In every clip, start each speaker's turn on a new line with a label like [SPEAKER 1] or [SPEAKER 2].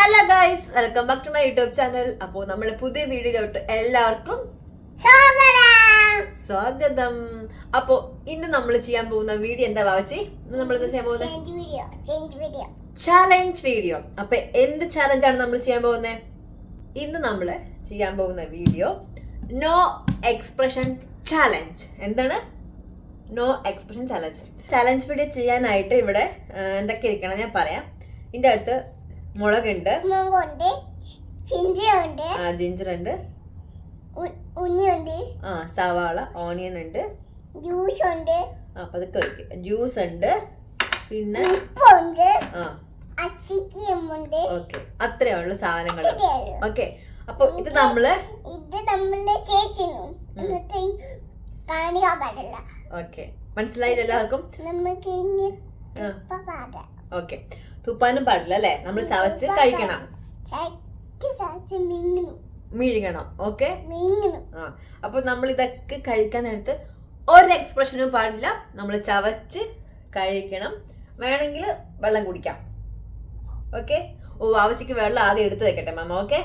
[SPEAKER 1] Hello guys, welcome back to my YouTube channel. അപ്പോൾ നമ്മുടെ പുതിയ വീഡിയോയിലോട്ട് എല്ലാവർക്കും സ്വാഗതം. അപ്പോ ഇന്ന് നമ്മൾ ചെയ്യാൻ പോകുന്ന വീഡിയോ എന്താ വാവച്ചി? ഇന്ന് നമ്മൾ ചെയ്യാൻ പോകുന്നത് ചാലഞ്ച് വീഡിയോ. അപ്പൊ എന്ത് ചാലഞ്ച് ആണ് നമ്മൾ ചെയ്യാൻ പോകുന്നത്? ഇന്ന് നമ്മൾ ചെയ്യാൻ പോകുന്ന വീഡിയോ നോ എക്സ്പ്രഷൻ ചാലഞ്ച്. എന്താണ് no expression challenge? Challenge video ചെയ്യാനായിട്ട് ഇവിടെ എന്തൊക്കെ ഇരിക്കണം ഞാൻ പറയാം. ഇതിന്റെ അകത്ത് മുളകുണ്ട്, ജിഞ്ചർ ഉണ്ട്, സവാള, ഓണിയൻ ഉണ്ട്,
[SPEAKER 2] ജ്യൂസ് ഉണ്ട്,
[SPEAKER 1] പതുക്കെ ജ്യൂസ് ഉണ്ട്, പിന്നെ ഓക്കെ അത്രേ ഉള്ളു സാധനങ്ങൾ. ഓക്കെ, അപ്പൊ ഇത് നമ്മള് ഓക്കെ മനസ്സിലായില്ല എല്ലാവർക്കും? ഓക്കെ, തുപ്പാനും പാടില്ല അല്ലെ? നമ്മൾ ചവച്ച് കഴിക്കണം, മിഴുങ്ങണം. ഓക്കെ, അപ്പൊ നമ്മൾ ഇതൊക്കെ കഴിക്കാൻ നേരത്ത് ഒരു എക്സ്പ്രഷനും പാടില്ല. നമ്മൾ ചവച്ച് കഴിക്കണം. വേണമെങ്കിൽ വെള്ളം കുടിക്കാം. ഓക്കെ, ആവശ്യക്ക് വെള്ളം ആദ്യം എടുത്ത് വെക്കട്ടെ മാമ. ഓക്കെ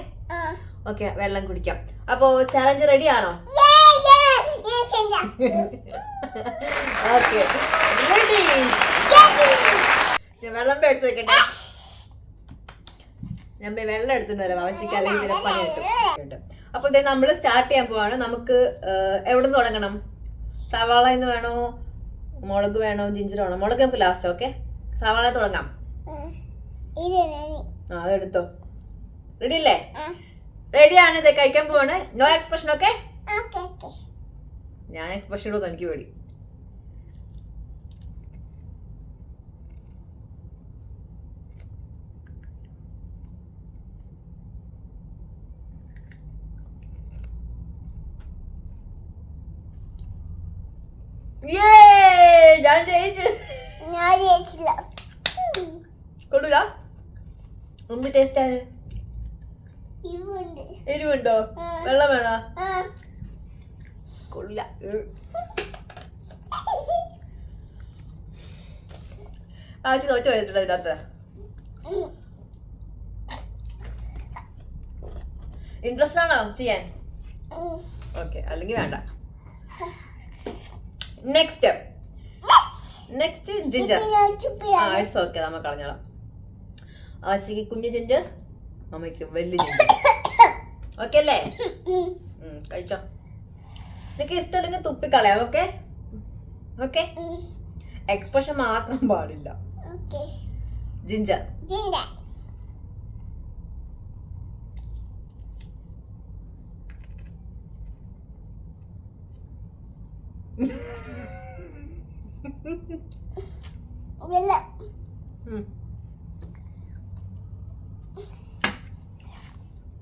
[SPEAKER 1] ഓക്കെ, വെള്ളം കുടിക്കാം. അപ്പോ ചാലഞ്ച് റെഡി ആണോ? Okay, ready. വെള്ളം എടുത്ത് വെക്കട്ടെ. ഞാൻ വെള്ളം എടുത്തിട്ട് വരാം ആവശ്യക്ക്, അല്ലെങ്കിൽ പിന്നെ പണി കിട്ടും. അപ്പൊ ഇതേ നമ്മൾ സ്റ്റാർട്ട് ചെയ്യാൻ പോവാണ്. നമുക്ക് എവിടെ നിന്ന് തുടങ്ങണം? സവാള എന്ന് വേണോ, മുളക് വേണോ, ജിഞ്ചർ വേണോ? മുളക് നമുക്ക് ലാസ്റ്റ്. ഓക്കെ, സവാള തുടങ്ങാം. അതെടുത്തോ. റെഡി അല്ലേ? റെഡിയാണ്. ഇത് കഴിക്കാൻ പോവാണ്. No expression. ഓക്കെ, ഞാൻ എക്സ്പ്രഷൻ ഇടുന്നു, എനിക്ക് പേടി. ഞാൻ ജയിച്ചില്ല. കൊടുക്ക. മുമ്പ് ടേസ്റ്റ് ആണ്. എരിവുണ്ടോ? വെള്ളം വേണോ? കൊള്ളില്ല. ആഴ്ച തോറ്റ വരുന്നുണ്ടോ ഇതിനകത്ത്? ഇൻട്രസ്റ്റ് ആണോ ചെയ്യാൻ? ഓക്കെ, അല്ലെങ്കിൽ വേണ്ട. Next ginger. ഇറ്റ്സ് ഓക്കെ, നമ്മ കളഞ്ഞോളാം. ആശയ്ക്ക് കുഞ്ഞു ജിഞ്ചർ, അമ്മയ്ക്ക് വലിയ ജിഞ്ചർ. ഓക്കെ അല്ലേ? കഴിച്ചോ. നിനക്ക് ഇഷ്ടമല്ലെങ്കിൽ തുപ്പിക്കളയാം. ഓക്കെ ഓക്കെ, എക്സ്പ്രഷൻ മാത്രം പാടില്ല. ജിഞ്ചർ.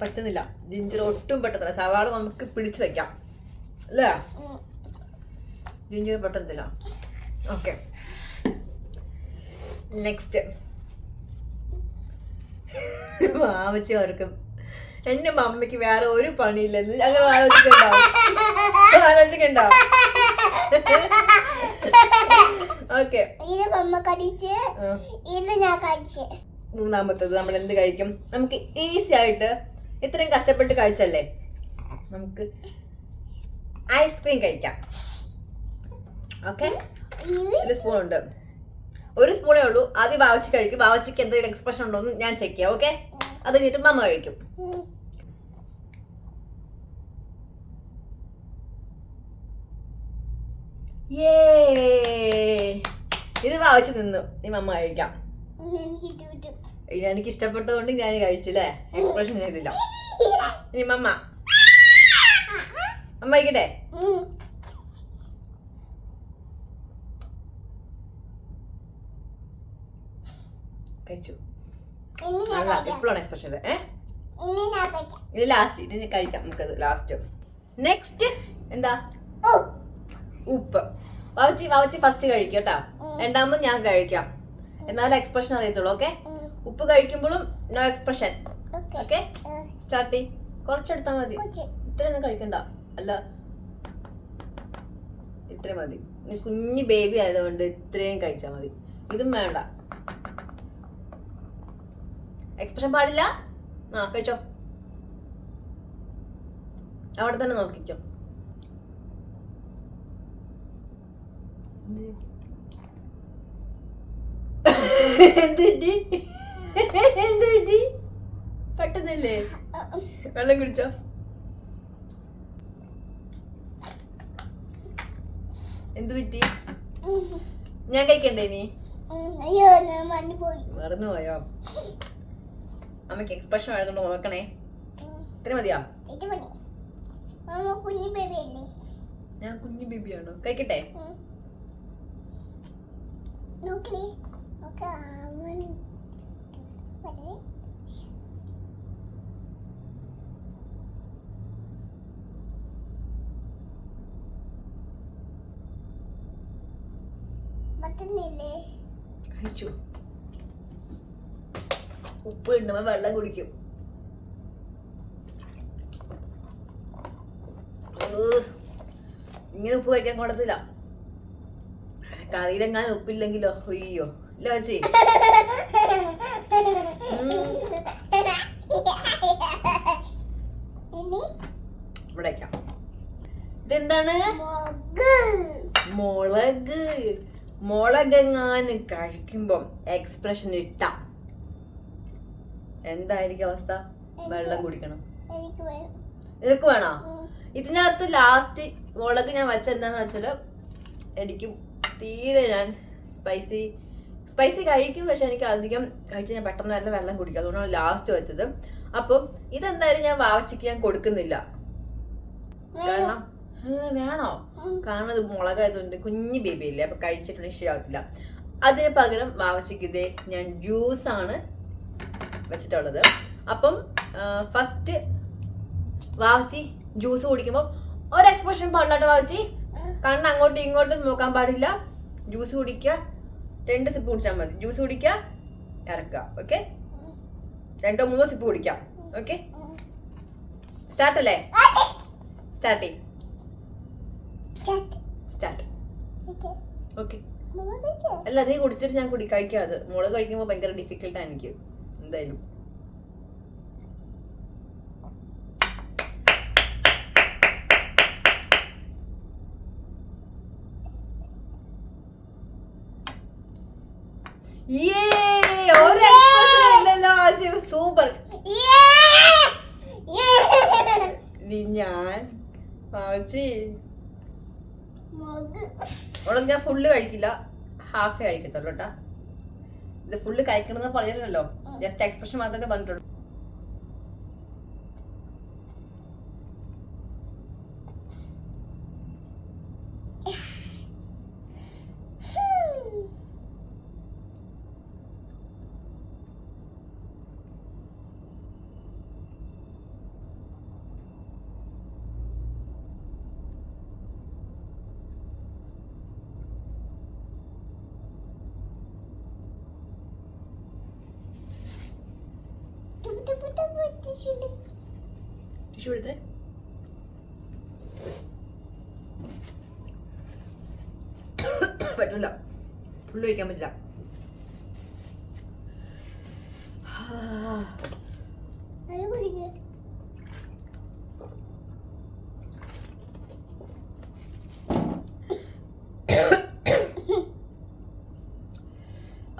[SPEAKER 1] പറ്റുന്നില്ല, ജിഞ്ചർ ഒട്ടും പെട്ടെന്നില്ല. സവാള നമുക്ക് പിടിച്ചു വെക്കാം അല്ലേ? ജിഞ്ചർ പെട്ടെന്നില്ല. ഓക്കെ, നെക്സ്റ്റ് ആവശ്യം ഓർക്കും എന്റെ മമ്മിക്ക് വേറെ ഒരു പണിയില്ലെന്ന് അങ്ങനെ ആലോചിക്കണ്ടോ? ഓക്കെ, മൂന്നാമത്തത് നമ്മൾ എന്ത് കഴിക്കും? നമുക്ക് ഈസി ആയിട്ട്, ഇത്രയും കഷ്ടപ്പെട്ട് കഴിച്ചല്ലേ, നമുക്ക് ഐസ്ക്രീം കഴിക്കാം. ഓക്കെ, ഒരു സ്പൂൺ ഉണ്ട്, ഒരു സ്പൂണേ ഉള്ളൂ. ആദ്യം വാവച്ച് കഴിക്കും. വാവച്ചിക്ക് എന്തെങ്കിലും എക്സ്പ്രഷൻ ഉണ്ടോ എന്ന് ഞാൻ ചെക്ക് ചെയ്യാം. ഓക്കെ, അത് കഴിഞ്ഞിട്ട് മമ്മ കഴിക്കും. ഇത് വാവച്ച് നിന്നു. ഈ മമ്മ കഴിക്കാം. എനിക്ക് ഇഷ്ടപ്പെട്ടതുകൊണ്ട് ഞാൻ കഴിച്ചില്ലേ, എക്സ്പ്രഷൻ ചെയ്തില്ല. ഇനി മമ്മ കഴിക്കട്ടെ. കഴിച്ചു. എപ്പോഴാണ് എക്സ്പ്രഷൻ? ഇത് ലാസ്റ്റ്. ഇത് കഴിക്കാം നമുക്കത് ലാസ്റ്റ്. നെക്സ്റ്റ് എന്താ? ഉപ്പ്. വാവച്ചി ഫസ്റ്റ് കഴിക്കും കേട്ടാ. രണ്ടാമത് ഞാൻ കഴിക്കാം, എന്നാലും എക്സ്പ്രഷൻ അറിയത്തുള്ളൂ. ഓക്കെ, ഉപ്പ് കഴിക്കുമ്പോഴും നോ എക്സ്പ്രഷൻ. ഓക്കെ, സ്റ്റാർട്ട് ചെയ്. കുറച്ചെടുത്താ മതി, ഇത്രയൊന്നും കഴിക്കണ്ട. അല്ല, ഇത്രയും മതി. കുഞ്ഞു ബേബി ആയതുകൊണ്ട് ഇത്രയും കഴിച്ചാൽ മതി. ഇതും വേണ്ട. എക്സ്പ്രഷൻ പാടില്ല. ആ കഴിച്ചോ, അവിടെ തന്നെ നോക്കിക്കോ. എന്ത് പറ്റി പറ്റുന്നില്ലേ? വെള്ളം കുടിച്ചോ. എന്ത് പറ്റി? ഞാൻ കഴിക്കണ്ടേ നീ? മറന്നു പോയോ? അമ്മക്ക് എക്സ്പ്രഷൻ ആയതുകൊണ്ട് നോക്കണേ. ഇത്ര മതിയാ? ഞാൻ കുഞ്ഞു ബേബിയാണോ? കഴിക്കട്ടെ? കഴിച്ചു. ഉപ്പ് ഇടുമ്പോ വെള്ളം കുടിക്കും. ഇങ്ങനെ ഉപ്പ് കഴിക്കാൻ കൊള്ളത്തില്ല. കറിയിലെങ്ങാനും ഉപ്പില്ലെങ്കിലോ അയ്യോ ഇല്ല വെച്ചേ. ഇവിടെ വയ്ക്കാം. ഇതെന്താണ്? മുളക്. മുളകെങ്ങാനും കഴിക്കുമ്പം എക്സ്പ്രഷൻ ഇട്ട എന്തായിരിക്കും അവസ്ഥ? വെള്ളം കുടിക്കണം. നിനക്ക് വേണോ? ഇതിനകത്ത് ലാസ്റ്റ് മുളക് ഞാൻ വെച്ച എന്താന്ന് വെച്ചാല് എനിക്കും തീരെ ഞാൻ സ്പൈസി കഴിക്കും, പക്ഷെ എനിക്ക് അധികം കഴിച്ച് ഞാൻ പെട്ടെന്ന് നല്ല വെള്ളം കുടിക്കും. അതുകൊണ്ടാണ് ലാസ്റ്റ് വെച്ചത്. അപ്പം ഇതെന്തായാലും ഞാൻ വാവച്ചിക്ക് ഞാൻ കൊടുക്കുന്നില്ല. കാരണം വേണോ? കാരണം ഇത് മുളകായതുകൊണ്ട് കുഞ്ഞു ബേബി ഇല്ലേ, അപ്പൊ കഴിച്ചിട്ടുണ്ടെങ്കിൽ ശരിയാവത്തില്ല. അതിന് പകരം വാവച്ചിക്ക് ഇതേ ഞാൻ ജ്യൂസാണ് വെച്ചിട്ടുള്ളത്. അപ്പം ഫസ്റ്റ് വാവച്ചി ജ്യൂസ് കുടിക്കുമ്പോൾ ഒരു എക്സ്പ്രഷൻ പാടില്ലാട്ടോ വാവച്ചി. കണ്ണ് അങ്ങോട്ടും ഇങ്ങോട്ടും നോക്കാൻ പാടില്ല. ജ്യൂസ് കുടിക്കുക, 2 സിപ്പ് കുടിച്ചാൽ മതി. ജ്യൂസ് കുടിക്കുക, ഇറക്കുക. ഓക്കെ, 2 3 സിപ്പ് കുടിക്കാം. ഓക്കെ, സ്റ്റാർട്ട് അല്ലേ? സ്റ്റാർട്ട്. ഓക്കെ, അല്ല നീ കുടിച്ചിട്ട് ഞാൻ കഴിക്കാതെ. മുളക് കഴിക്കുമ്പോൾ ഭയങ്കര ഡിഫിക്കൽട്ടാണ് എനിക്ക് എന്തായാലും. സൂപ്പർ. ഞാൻ മുളക് ഞാൻ ഫുള്ള് കഴിക്കില്ല, ഹാഫേ കഴിക്കത്തുള്ളൂ കേട്ടാ. ഇത് ഫുള്ള് കഴിക്കണമെന്ന് പറഞ്ഞില്ലല്ലോ, ജസ്റ്റ് എക്സ്പ്രഷൻ മാത്രമേ പറഞ്ഞിട്ടുള്ളൂ. ടിഷ്യൂ എടുത്തേ. പറ്റില്ല, ഫുള്ള് കഴിക്കാൻ പറ്റില്ല.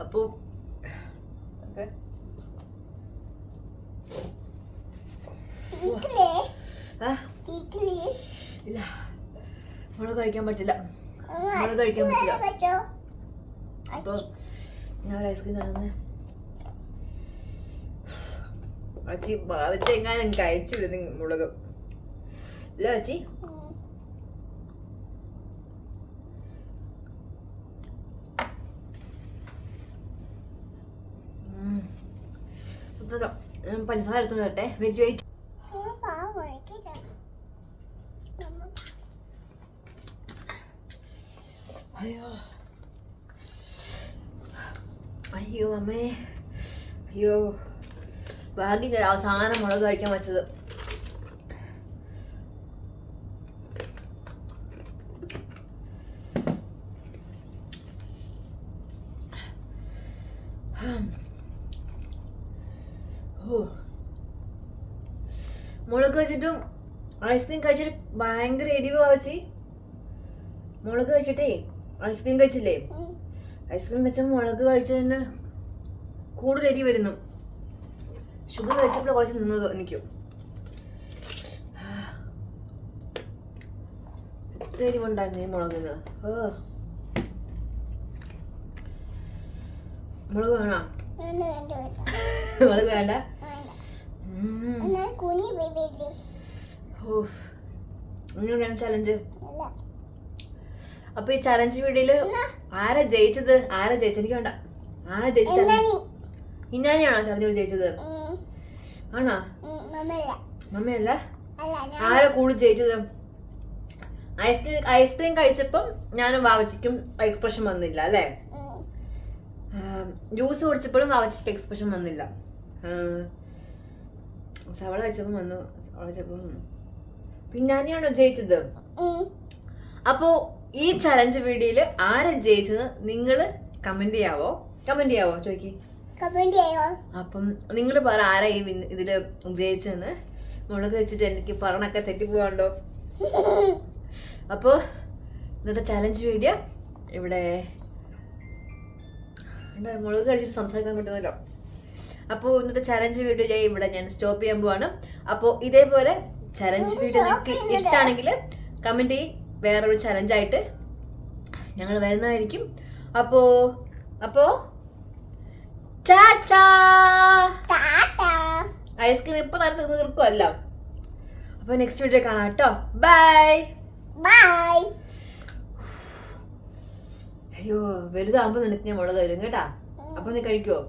[SPEAKER 1] അപ്പോ ഇല്ല, മുളക് കഴിക്കാൻ പറ്റില്ല. മുളക് കഴിക്കാൻ പറ്റില്ല. അപ്പൊ ഞാൻ ഐസ്ക്രീം തന്നെ എങ്ങാനും കഴിച്ചില്ല മുളക്. ഇല്ല ചേച്ചി, പഞ്ചസാര എടുത്തോണ്ട് വരട്ടെ. വെയിറ്റ്. അയ്യോ അമ്മേ, അയ്യോ ഭാഗ്യം ഞാൻ അവസാനം മുളക് കഴിക്കാൻ വെച്ചത്. മുളക് കഴിച്ചിട്ടും ഐസ്ക്രീം കഴിച്ചിട്ട് ഭയങ്കര എരിവ് വാവച്ചി. മുളക് കഴിച്ചിട്ടേ ഐസ്ക്രീം കഴിച്ചില്ലേ, ഐസ്ക്രീം കഴിച്ചാൽ മുളക് കഴിച്ചതിന് കൂടുതൽ എരി വരുന്നു. ഷുഗർ കഴിച്ചപ്പോൾ കുറച്ച് നിന്നത് എനിക്ക്. എത്ര എരിവുണ്ടായിരുന്നു ഈ മുളകിന്. മുളക് വേണോ? മുളക് വേണ്ട. ഇങ്ങനെയാണ് ചലഞ്ച്. അപ്പൊ ഈ ചലഞ്ച് വീഡിയോയില് ആരാ ജയിച്ചത്? എനിക്ക് വേണ്ട. ആരാ ജയിച്ചത്? ഇന്നാനെയാണോ ചലഞ്ച് വീഡിയോ ജയിച്ചത്? ആണോ? മമ്മയല്ല. ആരാ കൂടുതൽ ജയിച്ചത്? ഐസ്ക്രീം കഴിച്ചപ്പം ഞാനും വാവച്ചിക്കും എക്സ്പ്രഷൻ വന്നില്ല അല്ലേ? ജ്യൂസ് കുടിച്ചപ്പോഴും വാവച്ചിക്ക് എക്സ്പ്രഷൻ വന്നില്ല. സവള കഴിച്ചപ്പം വന്നു. സവള കഴിച്ചപ്പം പിന്നാനെയാണോ ജയിച്ചത്? അപ്പോ ഈ ചലഞ്ച് വീഡിയോയില് ആരാ ജയിച്ചത് നിങ്ങള് കമന്റ് ചെയ്യാവോ ചോദിക്ക്. അപ്പം നിങ്ങൾ പറ ആരാ ഈ ഇതില് ജയിച്ചെന്ന്. മുളക് വെച്ചിട്ട് എനിക്ക് പറഞ്ഞൊക്കെ തെറ്റിപ്പോവാണ്ടോ. അപ്പോ ഇന്നത്തെ ചലഞ്ച് വീഡിയോ ഇവിടെ മുളക് കഴിച്ചിട്ട് സംസാരിക്കാൻ പറ്റുന്നല്ലോ. അപ്പോൾ ഇന്നത്തെ ചലഞ്ച് വീഡിയോ ഇവിടെ ഞാൻ സ്റ്റോപ്പ് ചെയ്യാൻ പോവാണ്. അപ്പോൾ ഇതേപോലെ ചലഞ്ച് വീഡിയോ നിങ്ങൾക്ക് ഇഷ്ടമാണെങ്കിൽ കമന്റ് ചെയ്യും. വേറൊരു ചലഞ്ചായിട്ട് ഞങ്ങൾ വരുന്നതായിരിക്കും. അപ്പോ ഐസ്ക്രീം ഇപ്പൊ നേരത്തെ തീർക്കുമല്ലോ. അപ്പൊ നെക്സ്റ്റ് വീഡിയോ കാണാം കേട്ടോ. ബൈ. അയ്യോ വലുതാകുമ്പോ നിനക്ക് ഞാൻ മുളക് തരും കേട്ടാ. അപ്പൊ നീ കഴിക്കോ?